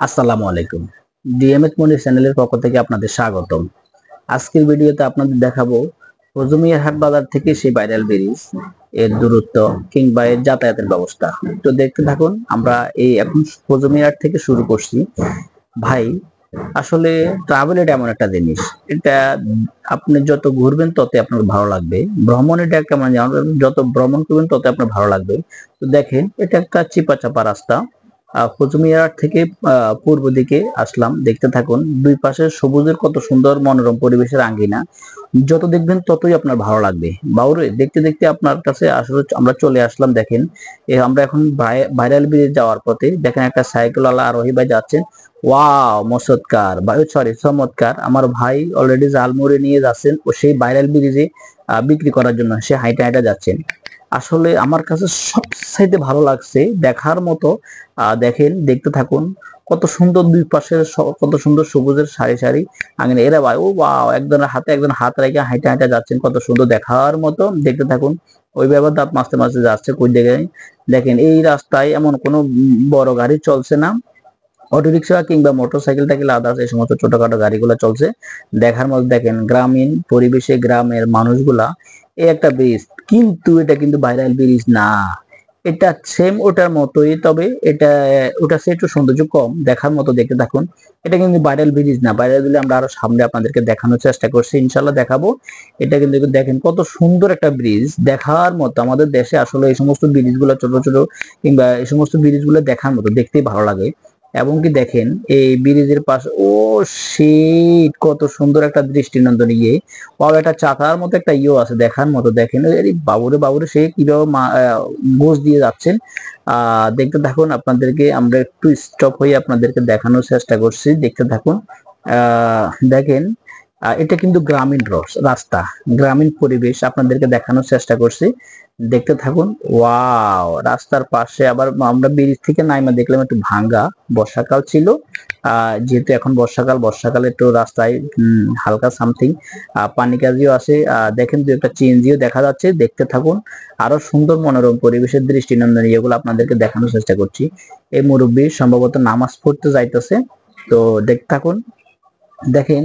আসসালামু আলাইকুম। ডিএমএস মনি চ্যানেলের পক্ষ থেকে আপনাদের স্বাগতম। আজকের ভিডিওতে আপনাদের দেখাবো ফজুমিয়া হাট বাজার থেকে সেই ভাইরাল ব্রিজ এর দূরত্ব কিংবা এর যাতায়াতের ব্যবস্থা। তো দেখতে থাকুন। আমরা এই এখন ফজুমিয়া হাট থেকে শুরু করছি। ভাই, আসলে ট্রাভেল এটা এমন একটা জিনিস, এটা আপনি যত ঘুরবেন তত আপনার ভালো লাগবে। ভ্রমণ এটা একটা মানে যত ভ্রমণ করবেন তত আপনার ভালো লাগবে। তো দেখেন, এটা একটা চিপা চাপা রাস্তা। কুতুবমিনার থেকে পূর্ব দিকে আসলাম। দেখতে থাকুন, দুই পাশে সবুজের কত সুন্দর মনোরম পরিবেশের আঙ্গিনা। যত দেখবেন ততই আপনার ভালো লাগবে। বাউরে দেখতে দেখতে আপনার কাছে আসলে আমরা চলে আসলাম। দেখেন, আমরা এখন ভাইরাল ব্রিজ যাওয়ার পথে দেখেন একটা সাইকেলওয়ালা আরোহী ভাই যাচ্ছেন। ওয়াও, মসৎকার ভাই, সরি চমৎকার। আমার ভাই অলরেডি জালমুড়ি নিয়ে যাচ্ছেন ও সেই ভাইরাল ব্রিজে বিক্রি করার জন্য সে হাইটা হাইটা যাচ্ছেন। আসলে আমার কাছে সবচাইতে ভালো লাগছে দেখার মতো। দেখেন, দেখতে থাকুন, কত সুন্দর দুই পাশে কত সুন্দর সবুজের সারি সারি আঙিনা। এরা ভাই, ও ওয়াও, একজনের হাতে একজন হাত রেখে হাইটা হাইটা যাচ্ছেন, কত সুন্দর দেখার মতো। দেখতে থাকুন। ওই ব্যাপার দাঁত মাঝতে মাঝতে যাচ্ছে কই দিকে। দেখেন, এই রাস্তায় এমন কোনো বড় গাড়ি চলছে না। অটোরিকশা কিংবা মোটরসাইকেল টাইকেল আদার্স এই সমস্ত ছোটখাটো গাড়িগুলো চলছে দেখার মধ্যে। দেখেন, গ্রামীণ পরিবেশে গ্রামের মানুষগুলা এই একটা ব্রিজ, কিন্তু এটা কিন্তু ভাইরাল ব্রিজ না। এটা সেম ওটার মতোই, তবে এটা ওটা সে একটু সৌন্দর্য কম দেখার মতো। দেখতে থাকুন। এটা কিন্তু ভাইরাল ব্রিজ না। ভাইরাল ব্রিজ আমরা আরো সামনে আপনাদেরকে দেখানোর চেষ্টা করছি, ইনশাল্লাহ দেখাবো। এটা কিন্তু দেখেন কত সুন্দর একটা ব্রিজ দেখার মতো। আমাদের দেশে আসলে এই সমস্ত ব্রিজ গুলো ছোট ছোট কিংবা এই সমস্ত ব্রিজ গুলো দেখার মতো, দেখতেই ভালো লাগে। এবং কি দেখেন, এই ব্রিজের পাশে ও শিট, কত সুন্দর একটা দৃষ্টিনন্দন ইয়ে। পাও একটা চাকার মতো একটা ইয়ে আছে দেখার মতো। দেখেন, এই বাবুরে বাবুরে সে কিভাবে গোছ দিয়ে যাচ্ছেন। দেখতে থাকুন। আপনাদেরকে আমরা একটু স্টপ হয়ে আপনাদেরকে দেখানোর চেষ্টা করছি, দেখতে থাকুন। দেখেন, এটা কিন্তু গ্রামীণ রাস্তা, গ্রামীণ পরিবেশ আপনাদেরকে দেখানোর চেষ্টা করছি, দেখতে থাকুন। ওয়াও, রাস্তার পাশে আবার আমরা ব্রিজ থেকে নাইমা দেখলাম একটু ভাঙ্গা। বর্ষাকাল ছিল, যেহেতু এখন বর্ষাকালে একটু রাস্তায় হালকা সামথিং পানি কাজিও আছে। দেখেন, দু একটা চেঞ্জিও দেখা যাচ্ছে। দেখতে থাকুন। আরো সুন্দর মনোরম পরিবেশের দৃষ্টিনন্দন এগুলো আপনাদেরকে দেখানোর চেষ্টা করছি। এই মুরব্বী সম্ভবত নামাজ পড়তে যাইতেছে। তো দেখতে থাকুন। দেখেন,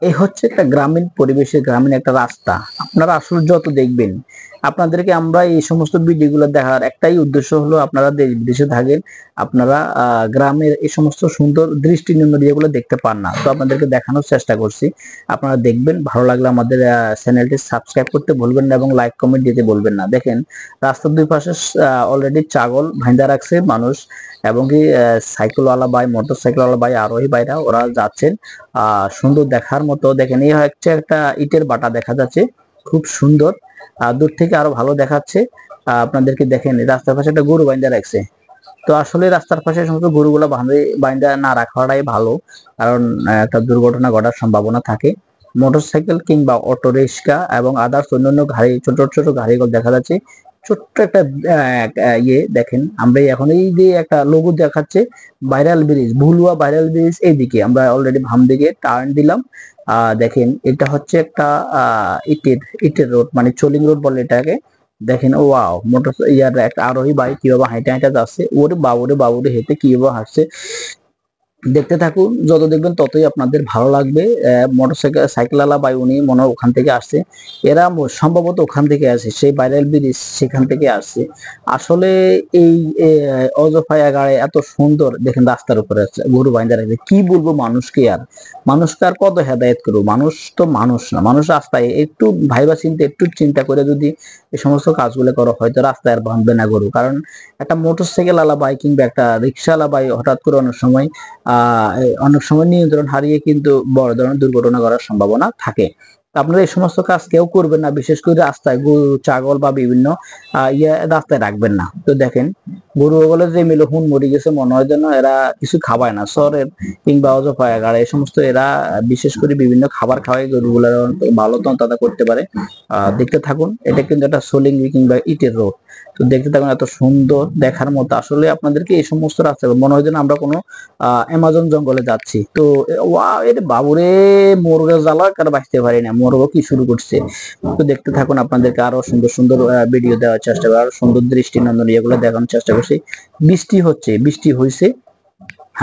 এই হচ্ছে একটা গ্রামীণ পরিবেশে গ্রামীণ একটা রাস্তা। আপনারা আসলে যত দেখবেন, আপনাদেরকে আমরা এই সমস্ত ভিডিওগুলো দেখার একটাই উদ্দেশ্য হলো, আপনারা দেশ বিদেশে থাকেন, আপনারা গ্রামের এই সমস্ত সুন্দর দৃষ্টিনন্দন যেগুলো দেখতে পান না, তো আপনাদেরকে দেখানোর চেষ্টা করছি। আপনারা দেখবেন, ভালো লাগলে আমাদের চ্যানেলটি সাবস্ক্রাইব করতে ভুলবেন না এবং লাইক কমেন্ট দিতে বলবেন না। দেখেন, রাস্তার দুই পাশে অলরেডি ছাগল ভাইন্দা রাখছে মানুষ, এবং কি সাইকেলওয়ালা ভাই, মোটর সাইকেলওয়ালা ভাই, আরোহী ভাইরা ওরা যাচ্ছেন। সুন্দর দেখার মতো। দেখেন, এই হচ্ছে একটা ইটের বাটা দেখা যাচ্ছে, খুব সুন্দর। দূর থেকে আরো ভালো দেখাচ্ছে। আপনাদেরকে দেখেন, রাস্তার পাশে একটা গরু বাইন্দা রাখছে। তো আসলে রাস্তার পাশে সমস্ত গরুগুলো বাইন্দা না রাখাটাই ভালো, কারণ একটা দুর্ঘটনা ঘটার সম্ভাবনা থাকে। মোটরসাইকেল কিংবা অটো রিক্সা এবং আদার্স অন্যান্য গাড়ি, ছোট ছোট গাড়িগুলো দেখা যাচ্ছে। ছোট্ট একটা ইয়ে দেখেন, আমরা এখন এই যে একটা লোগো দেখাচ্ছে viral bridge, Bhulua viral bridge. এইদিকে আমরা অলরেডি বাম দিকে টার্ন দিলাম। দেখেন, এটা হচ্ছে একটা ইটের ইটের রোড, মানে চলিং রোড বলে এটাকে। দেখেন, ও ওয়াও, মোটর ইয়ার একটা আরোহী বাইক কিভাবে হাইটা হাইটা যাচ্ছে। ওরে বাবুরে বাবুরে, হেঁটে কিভাবে হাঁটছে। দেখতে থাকুন। যত দেখবেন ততই আপনাদের ভালো লাগবে। মোটরসাইকেল সাইকেলওয়ালা ভাই উনি মনে হয় ওখান থেকে আসছে। এরা সম্ভবত ওখান থেকে আসে, সেই ভাইরাল ব্রিজ সেখান থেকে আসছে। আসলে এই অজপাড়া গাড়ি এত সুন্দর। দেখেন, রাস্তার উপরে আছে গরু বাইন্দা রাখছে। কি বলবো মানুষকে, আর মানুষকে আর কত হেদায়েত করবো। মানুষ তো মানুষ না, মানুষ রাস্তায় একটু ভাইবা চিন্তা, একটু চিন্তা করে যদি এই সমস্ত কাজগুলো করো, হয়তো রাস্তায় আর ভাঙবে না গরু। কারণ একটা মোটরসাইকেল আলা ভাই কিংবা একটা রিক্সাওয়ালা ভাই হঠাৎ করে অনেক সময় নিয়ন্ত্রণ হারিয়ে কিন্তু বড় ধরনের দুর্ঘটনা করার সম্ভাবনা থাকে। আপনারা এই সমস্ত কাজ কেউ করবেন না, বিশেষ করে রাস্তায় গরু ছাগল বা বিভিন্ন রাস্তায় রাখবেন না। তো দেখেন, গরু বলে যে মিলো হুন মরে গেছে, মনে হয় যেন এরা কিছু খাবায় না। শহরের কিংবা অজপাড়া গাড়ি এই সমস্ত এরা বিশেষ করে বিভিন্ন খাবার খাওয়াই গরুগুলোর ভালো তন্ত্রতা করতে পারে। দেখতে থাকুন। এটা কিন্তু একটা সোলিংরি কিংবা ইটের রোড। তো দেখতে থাকুন, এত সুন্দর দেখার মতো। আসলে আপনাদেরকে এই সমস্ত রাস্তা মনে হয় যেন আমরা কোনো অ্যামাজন জঙ্গলে যাচ্ছি। তো ওয়াও, এর বাবুরে, মোরগ জ্বালা কার বাঁচতে পারি না, মোরগ কি শুরু করছে। তো দেখতে থাকুন। আপনাদেরকে আরো সুন্দর সুন্দর ভিডিও দেওয়ার চেষ্টা করি, আরো সুন্দর দৃষ্টিনন্দন এগুলো দেখানোর চেষ্টা করছি। বৃষ্টি হচ্ছে, বৃষ্টি হয়েছে।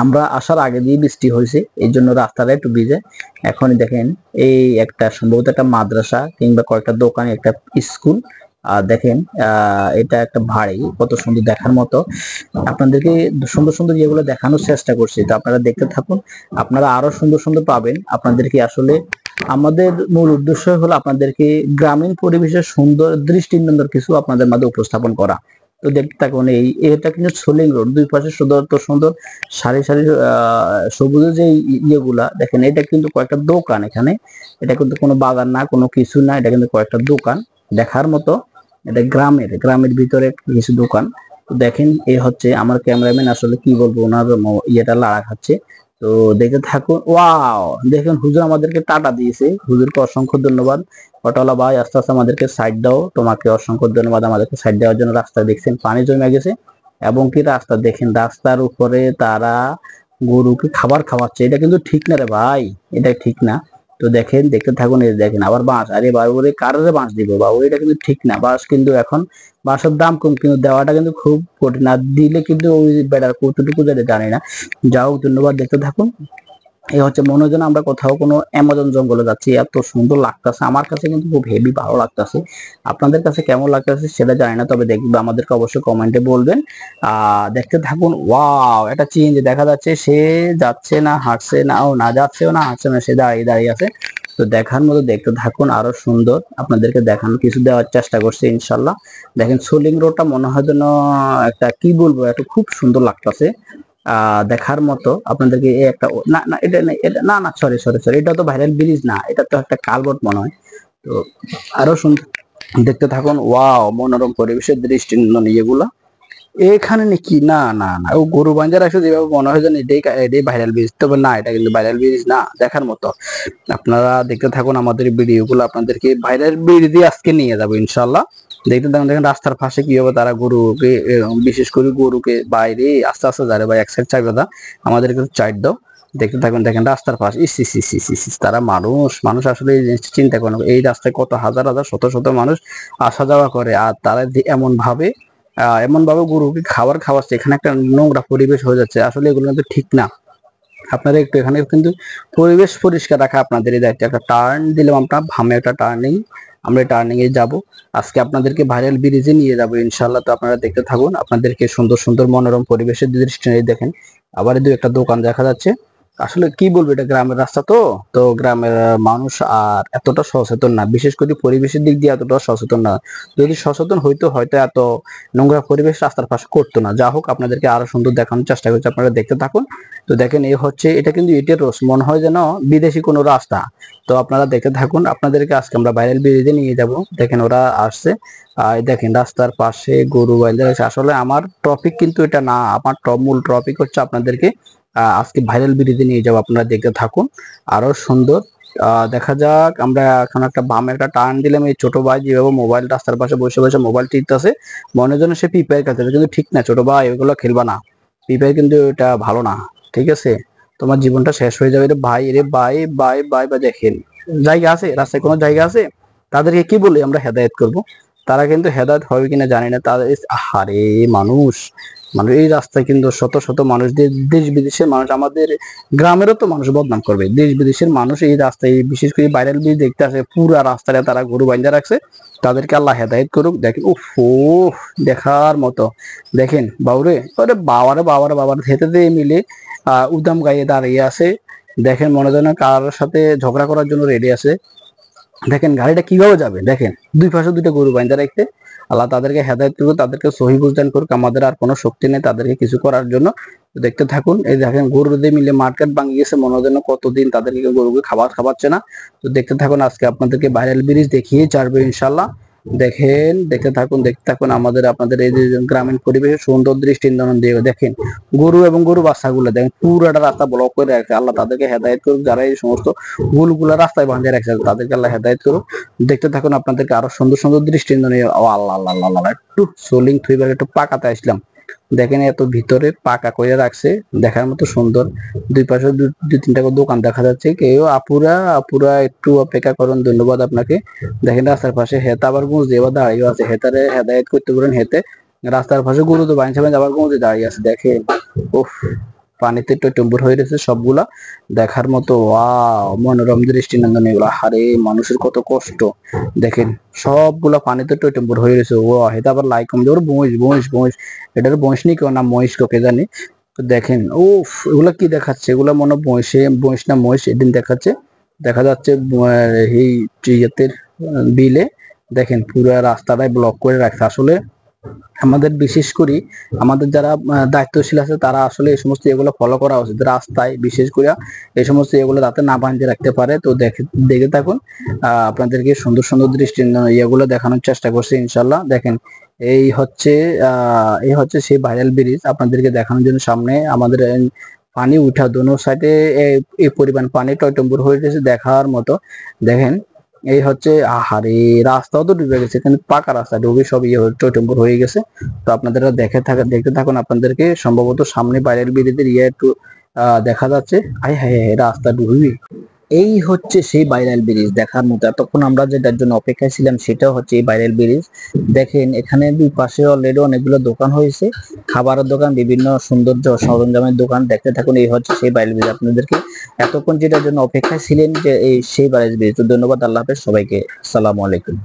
আমরা আসার আগে দিয়ে বৃষ্টি হয়েছে, এই জন্য রাস্তাটা একটু ভিজে। এখনই দেখেন এই একটা সম্ভবত একটা মাদ্রাসা কিংবা কয়েকটা দোকান, একটা স্কুল। দেখেন এটা একটা বাড়ি, কত সুন্দর দেখার মতো। আপনাদেরকে সুন্দর সুন্দর যেগুলো দেখানোর চেষ্টা করছি, তো আপনারা দেখতে থাকুন, আপনারা আরো সুন্দর সুন্দর পাবেন। আপনাদেরকে আসলে আমাদের মূল উদ্দেশ্য হলো আপনাদেরকে গ্রামীণ পরিবেশের সুন্দর দৃষ্টিনন্দন কিছু আপনাদের মাঝে উপস্থাপন করা। তো দেখতে থাকুন, এটা কিন্তু সোলিং রোড, দুই পাশে সুন্দর তো সুন্দর সারি সারি সবুজের যে ইয়েগুলা দেখেন, এটা কিন্তু কয়েকটা দোকান এখানে। এটা কিন্তু কোনো বাগান না, কোনো কিছু না, এটা কিন্তু কয়েকটা দোকান দেখার মতো। এটা গ্রামের ভিতরে কিছু দোকান। তো দেখেন এই হচ্ছে আমার ক্যামেরাম্যান, আসলে কি বলবো, ওনার ইয়েটা লাড়া খাচ্ছে। তো দেখে থাকুন। ওয়াও, দেখেন হুজুর আমাদেরকে টাটা দিয়েছে, হুজুরকে অসংখ্য ধন্যবাদ। অটোওয়ালা ভাই আস্তে আস্তে আমাদেরকে সাইড দাও, তোমাকে অসংখ্য ধন্যবাদ আমাদেরকে সাইড দেওয়ার জন্য। রাস্তা দেখছেন পানি জমে গেছে, এবং কি রাস্তা দেখেন, রাস্তার উপরে তারা গরুকে খাবার খাওয়াচ্ছে। এটা কিন্তু ঠিক না রে ভাই, এটা ঠিক না। তো দেখেন, দেখতে থাকুন। এই দেখেন আবার বাঁশ, আরে বাবুরে কারে বাঁশ দিব বাবু, এটা কিন্তু ঠিক না। বাঁশ কিন্তু এখন বাঁশের দাম কম, কিন্তু দেওয়াটা কিন্তু খুব কঠিন, আর দিলে কিন্তু ওই বেটার কতটুকু যাতে জানি না। যাও, ধন্যবাদ, দেখতে থাকুন। এই হচ্ছে মনে হয় যেন আমরা কোথাও কোনো অ্যামাজন জঙ্গলে যাচ্ছি, এত সুন্দর লাগতেছে। আমার কাছে কিন্তু খুব হেভি ভালো লাগতেছে। আপনাদের কাছে কেমন লাগতেছে সেটা জানি না, তবে দেখবে আমাদেরকে অবশ্যই কমেন্টে বলবেন। দেখতে থাকুন। ওয়াও, এটা চেঞ্জ দেখা যাচ্ছে, সে যাচ্ছে না হাঁটছে না, ও না যাচ্ছেও না হাঁটছে না, সে দাঁড়িয়ে দাঁড়িয়ে আছে। তো দেখার মতো, দেখতে থাকুন, আরো সুন্দর আপনাদেরকে দেখানোর কিছু দেওয়ার চেষ্টা করছি ইনশাল্লাহ। দেখেন সোলিং রোডটা মনে হয় যেন একটা কি বলবো, একটা খুব সুন্দর লাগতেছে দেখার মতো। আপনাদেরকে এই একটা না না এটা না, এটা না না, সরি সরি সরি, এটা তো ভাইরাল ব্রিজ না, এটা তো একটা কালভার্ট মনে হয়। তো আরো সুন্দর, দেখতে থাকুন। ওয়াও, মনোরম পরিবেশের দৃষ্টি এগুলা এখানে নাকি, না না না, ও গরু বাঞ্জার আসলে যেভাবে মনে হয় যেন এটাই ভাইরাল ব্রিজ, তবে না, এটা কিন্তু ভাইরাল ব্রিজ না দেখার মতো। আপনারা দেখতে থাকুন আমাদের ভিডিও গুলো, আপনাদেরকে ভাইরাল ব্রিজে আজকে নিয়ে যাবো ইনশাল্লাহ। দেখতে থাকুন, দেখেন রাস্তার পাশে কিভাবে তারা গরুকে, বিশেষ করে গরুকে বাইরে আস্তে আস্তে যারে বা এক সাইড চাইবে দা, আমাদেরকে চাইড দাও। দেখতে থাকুন, দেখেন রাস্তার পাশে ইস ইস ইস ইস ইস ইস, তারা মানুষ মানুষ আসলে এই জিনিসটা চিন্তা করেন, এই রাস্তায় কত হাজার হাজার শত শত মানুষ আসা যাওয়া করে, আর তারা এমন ভাবে গরুকে খাবার খাওয়াচ্ছে, এখানে একটা নোংরা পরিবেশ হয়ে যাচ্ছে। আসলে এগুলো কিন্তু ঠিক না। আপনারা একটু এখানে কিন্তু পরিবেশ পরিষ্কার রাখা আপনাদের দায়িত্ব। একটা টার্ন দিলাম, আমরা ভামে একটা টার্নিং, আমরা টার্নিং এ যাব। আজকে আপনাদেরকে ভাইরাল ব্রিজে নিয়ে যাব ইনশাল্লাহ। তো আপনারা দেখতে থাকুন, আপনাদেরকে সুন্দর সুন্দর মনোরম পরিবেশের দৃষ্টি দেখেন। আবার দু একটা দোকান দেখা যাচ্ছে। আসলে কি বলবো, এটা গ্রামের রাস্তা, তো তো গ্রামের মানুষ আর এতটা সচেতন না, বিশেষ করে পরিবেশের দিক দিয়ে এতটা সচেতন না। যদি সচেতন হইতো হয়তো এত নোংরা পরিবেশ রাস্তার পাশে করতো না। যা হোক, আপনাদেরকে আরো সুন্দর দেখানোর চেষ্টা করছি, আপনারা দেখতে থাকুন। তো দেখেন এই হচ্ছে, এটা কিন্তু ইটের রোড, মনে হয় যেন বিদেশি কোনো রাস্তা। তো আপনারা দেখতে থাকুন, আপনাদেরকে আজকে আমরা ভাইরাল ব্রিজে নিয়ে যাব। দেখেন ওরা আসছে, দেখেন রাস্তার পাশে গরু বাইরে আছে। আসলে আমার টপিক কিন্তু এটা না, আমার মূল টপিক হচ্ছে আপনাদেরকে আজকে ভাইরাল ব্রিজে নিয়ে যাবো। আপনারা দেখতে থাকুন, আরো সুন্দর। দেখা যাক, আমরা এখন একটা বামে একটা টার্ন দিলাম। এই ছোট ভাই যেভাবে মোবাইল রাস্তার পাশে বসে বসে মোবাইল টিপতেছে, মনে যেন সে পিপার কাছে, কিন্তু ঠিক না ছোট ভাই, ওইগুলো খেলবা না, পিপার কিন্তু এটা ভালো না, ঠিক আছে? তোমার জীবনটা শেষ হয়ে যাবে রে ভাই, রে ভাই ভাই ভাই ভাই। দেখেন জায়গা আছে, রাস্তায় কোনো জায়গা আছে, তাদেরকে কি বলে আমরা হেদায়েত করব? তারা কিন্তু হেদায়েত হবে কিনা জানি না। তাদের আহারে মানুষ, মানে এই রাস্তায় কিন্তু শত শত মানুষ, দেশ বিদেশের মানুষ, আমাদের গ্রামেরও তো মানুষ বদনাম করবে, দেশ বিদেশের মানুষ এই রাস্তায়, বিশেষ করে ভাইরাল ব্রিজ দেখতে আসে, পুরা রাস্তায় তারা গরু বাইন্ধা রাখছে। তাদেরকে আল্লাহ হেদায়েত করুক। দেখেন উফ, দেখার মতো। দেখেন বাউরে, ওরে বাবারে বাবারে বাবার, হেঁটে দিয়ে মিলে উদাম গায়ে দাঁড়িয়ে আছে। দেখেন মনে হয় না কার সাথে ঝগড়া করার জন্য রেডি আছে। দেখেন গাড়িটা কিভাবে যাবে, দেখেন দুই পাশে দুটো গরু বাইন্ধা রাখতে। আল্লাহ তাদেরকে হেদায়েত করুক, তাদেরকে সহি বুঝদান করুক। আমাদের আর কোনো শক্তি নেই তাদেরকে কিছু করার জন্য। দেখতে থাকুন, এই দেখেন গরুদের মিলে মার্কেট ভাঙিয়ে গেছে, মনে হয় যেন কতদিন তাদেরকে গরুকে খাবার খাওয়াচ্ছে না। তো দেখতে থাকুন, আজকে আপনাদেরকে ভাইরাল ব্রিজ দেখিয়ে ছাড়বে ইনশাল্লাহ। দেখেন, দেখতে থাকুন, দেখতে থাকুন আপনাদের এই যে গ্রামীণ পরিবেশের সুন্দর দৃষ্টি দিয়ে দেখেন গরু এবং গরু বাচ্চাগুলো দেখেন পুরোটা রাস্তা ব্লক করে রাখছে। আল্লাহ তাদেরকে হেদায়েত করুক, যারা এই সমস্ত ভুলগুলা রাস্তায় বাঁধিয়ে রাখছে, তাদেরকে আল্লাহ হেদায়েত করুক। দেখতে থাকুন, আপনাদেরকে আরো সুন্দর সুন্দর দৃষ্টি নিয়ে। ও আল্লাহ আল্লাহ আল্লাহ আল্লাহ, একটু সোলিং থুইবার একটু পাকাতে আসলাম। দেখেন এত ভিতরে পাকা করে রাখছে, দেখার মতো সুন্দর। দুই পাশে দুই তিনটা করে দোকান দেখা যাচ্ছে। কেউ আপুরা আপুরা একটু অপেক্ষা করুন, ধন্যবাদ আপনাকে। দেখেন রাস্তার পাশে হেতা আবার গুঁজ দিয়ে দাঁড়িয়ে আছে, হেতারে হেদায়েত করতে পারেন। হেতে রাস্তার পাশে গরু তো বাইন আবার গুঁজে দাঁড়িয়ে আছে, দেখেন উফ। পানিতে টইটম্বুর হয়ে রয়েছে সবগুলা, দেখার মতো ওয়াও, মনোরম দৃষ্টিনন্দন এগুলা। আরে মানুষের কত কষ্ট দেখেন, সবগুলা পানিতে টইটম্বুর হয়ে রয়েছে। ও এটা আবার লাইক কম ওর বইস বইস বইস, এটার বইস নেই কেউ না মহিষ কে জানি। তো দেখেন উফ, এগুলা কি দেখাচ্ছে, এগুলা মনে বইসে বইস না মহিষ এদিন দেখাচ্ছে। দেখা যাচ্ছে এই ইয়েতের বিলে দেখেন পুরো রাস্তাটাই ব্লক করে রাখছে। আসলে আমাদের বিশেষ করে আমাদের যারা দায়িত্বশীল আছে তারা আসলে এই সমস্ত এগুলো ফলো করা উচিত, রাস্তায় বিশেষ করে এই সমস্ত এগুলো যাতে না বাঁধিয়ে রাখতে পারে। তো দেখে থাকুন, আপনাদেরকে সুন্দর সুন্দর দৃষ্টি এগুলো দেখানোর চেষ্টা করছি ইনশাল্লাহ। দেখেন এই হচ্ছে সেই ভাইরাল ব্রিজ, আপনাদেরকে দেখানোর জন্য সামনে আমাদের পানি উঠা দোনো সাইডে এই পরিমাণ পানি টয়টম্বুর হয়ে গেছে দেখার মতো। দেখেন এই হচ্ছে, আহারে রাস্তাও তো ডুবে গেছে, কিন্তু পাকা রাস্তা ডুবে সব টইটম্বুর হয়ে গেছে। তো আপনারা দেখতে থাকুন, আপনাদেরকে সম্ভবত সামনে বাইরের ব্রিজের একটু দেখা যাচ্ছে। আয় হায় হায়, রাস্তা ডুবি। এই হচ্ছে সেই ভাইরাল ব্রিজ দেখার মতো। এতক্ষণ আমরা যেটার জন্য অপেক্ষায় ছিলাম সেটাও হচ্ছে এই ভাইরাল ব্রিজ। দেখেন এখানে দুই পাশে অলরেডি অনেকগুলো দোকান হয়েছে, খাবারের দোকান, বিভিন্ন সৌন্দর্য সরঞ্জামের দোকান। দেখতে থাকুন, এই হচ্ছে সেই ভাইরাল ব্রিজ। আপনাদেরকে এতক্ষণ যেটার জন্য অপেক্ষায় ছিলেন যে এই সেই ভাইরাল ব্রিজ। তো ধন্যবাদ, আল্লাহ হাফেজ সবাইকে, আসসালামু আলাইকুম।